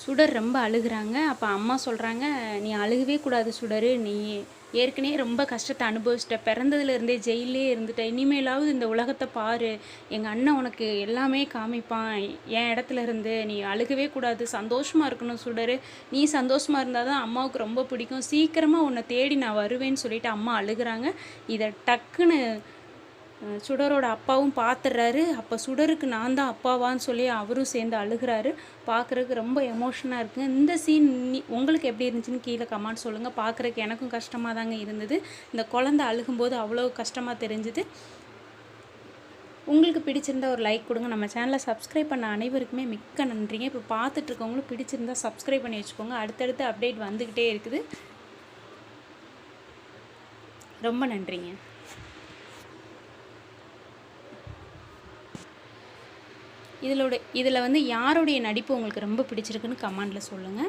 சுடர் ரொம்ப அழுகுறாங்க. அப்போ அம்மா சொல்கிறாங்க, நீ அழுகவே கூடாது சுடர், நீ ஏற்கனவே ரொம்ப கஷ்டத்தை அனுபவிச்சிட்ட, பிறந்ததுலேருந்தே ஜெயிலே இருந்துட்ட, இனிமேலாவது இந்த உலகத்தை பாரு, எங்கள் அண்ணன் உனக்கு எல்லாமே காமிப்பான் என் இடத்துல இருந்து, நீ அழுகவே கூடாது, சந்தோஷமாக இருக்கணும் சுடர், நீ சந்தோஷமாக இருந்தால் தான் அம்மாவுக்கு ரொம்ப பிடிக்கும், சீக்கிரமாக உன்னை தேடி நான் வருவேன்னு சொல்லிட்டு அம்மா அழுகுறாங்க. இதை டக்குன்னு சுடரோட அப்பாவும் பார்த்துடுறாரு. அப்போ சுடருக்கு நான் தான் அப்பாவான்னு சொல்லி அவரும் சேர்ந்து அழுகிறாரு. பார்க்குறதுக்கு ரொம்ப எமோஷனாக இருக்குங்க. இந்த சீன் உங்களுக்கு எப்படி இருந்துச்சுன்னு கீழே கமெண்ட் சொல்லுங்கள். பார்க்குறதுக்கு எனக்கும் கஷ்டமாக தாங்க இருந்தது. இந்த குழந்தை அழுகும்போது அவ்வளோ கஷ்டமாக தெரிஞ்சுது. உங்களுக்கு பிடிச்சிருந்தா ஒரு லைக் கொடுங்க. நம்ம சேனலை சப்ஸ்கிரைப் பண்ண அனைவருக்குமே மிக்க நன்றிங்க. இப்போ பார்த்துட்ருக்கவங்களும் பிடிச்சிருந்தா சப்ஸ்கிரைப் பண்ணி வச்சுக்கோங்க. அடுத்தடுத்து அப்டேட் வந்துக்கிட்டே இருக்குது. ரொம்ப நன்றிங்க. இதில் வந்து யாருடைய நடிப்பு உங்களுக்கு ரொம்ப பிடிச்சிருக்குன்னு கமெண்டில் சொல்லுங்கள்.